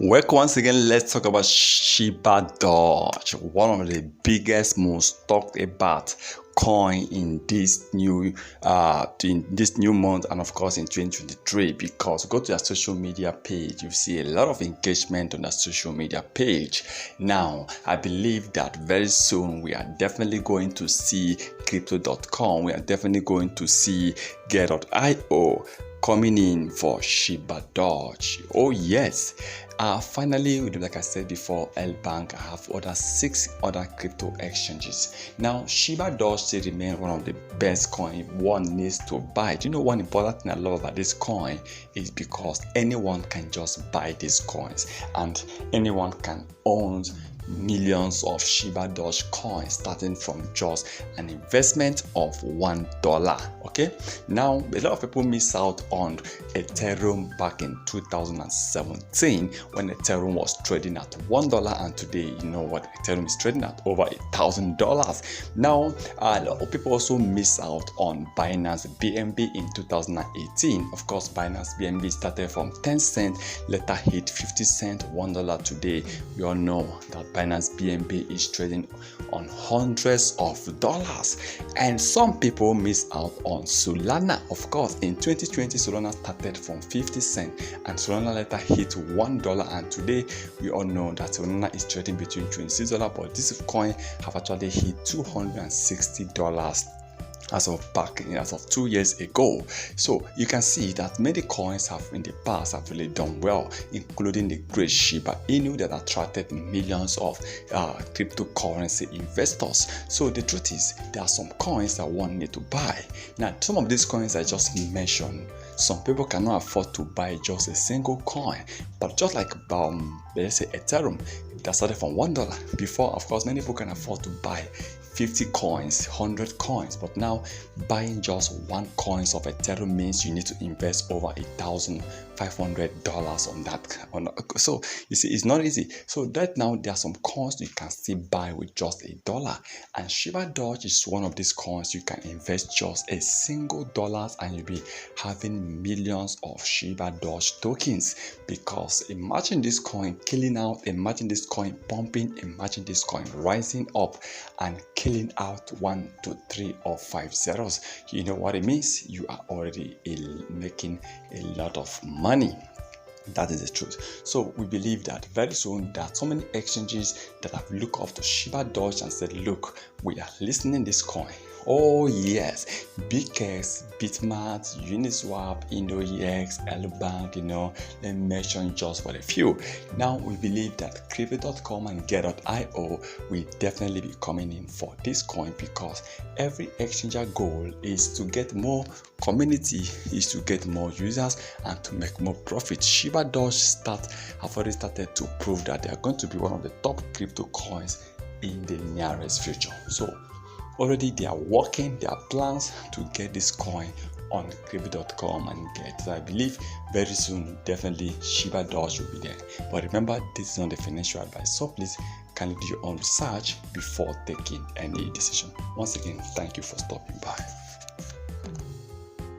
Welcome once again. Let's talk about Shibadoge, one of the biggest, most talked about coin in this new month, and of course in 2023. Because go to their social media page, you see a lot of engagement on their social media page. Now, I believe that very soon we are definitely going to see Crypto.com. We are definitely going to see Get.io coming in for Shibadoge. Oh yes. Finally, like I said before, L Bank, I have 6 other crypto exchanges. Now, Shibadoge still remains one of the best coin one needs to buy. Do you know one important thing I love about this coin is because anyone can just buy these coins and anyone can own millions of Shibadoge coins starting from just an investment of $1. Okay, now a lot of people miss out on Ethereum back in 2017 when Ethereum was trading at $1, and today you know what Ethereum is trading at over $1,000. Now a lot of people also miss out on Binance BNB in 2018. Of course, Binance BNB started from 10 cents, later hit 50 cents, $1. Today we all know that Binance BNB is trading on hundreds of dollars, and some people miss out on Solana. Of course, in 2020 Solana started from 50 cents and Solana later hit $1, and today we all know that Solana is trading between $26, but this coin have actually hit $260 as of 2 years ago. So you can see that many coins have in the past have really done well, including the great Shiba Inu that attracted millions of cryptocurrency investors. So the truth is, there are some coins that one need to buy. Now, some of these coins I just mentioned, some people cannot afford to buy just a single coin, but just like let's say Ethereum, that started from $1. Before, of course, many people can afford to buy 50 coins, 100 coins, but now buying just one coins of Ethereum means you need to invest over $1,500 on that. So you see, it's not easy. So right now there are some coins you can still buy with just $1, and Shibadoge is one of these coins you can invest just a single $1 and you'll be having millions of Shibadoge tokens. Because imagine this coin killing out, imagine this coin pumping, imagine this coin rising up and killing out 1 to 3 or 5 zeros. You know what it means? You are already making a lot of money. That is the truth. So we believe that very soon there are so many exchanges that have looked up to Shibadoge and said, look, we are listening this coin. Oh yes, BKS, Bitmart, Uniswap, IndoEX, L-Bank, let me mention just for a few. Now we believe that Crypto.com and Get.io will definitely be coming in for this coin, because every exchanger goal is to get more community, is to get more users and to make more profit. Shibadoge have already started to prove that they are going to be one of the top crypto coins in the nearest future. So already they are working their plans to get this coin on Crypto.com and Get. So I believe very soon, definitely Shibadoge will be there. But remember, this is not a financial advice, so please kindly do your own research before taking any decision. Once again, thank you for stopping by.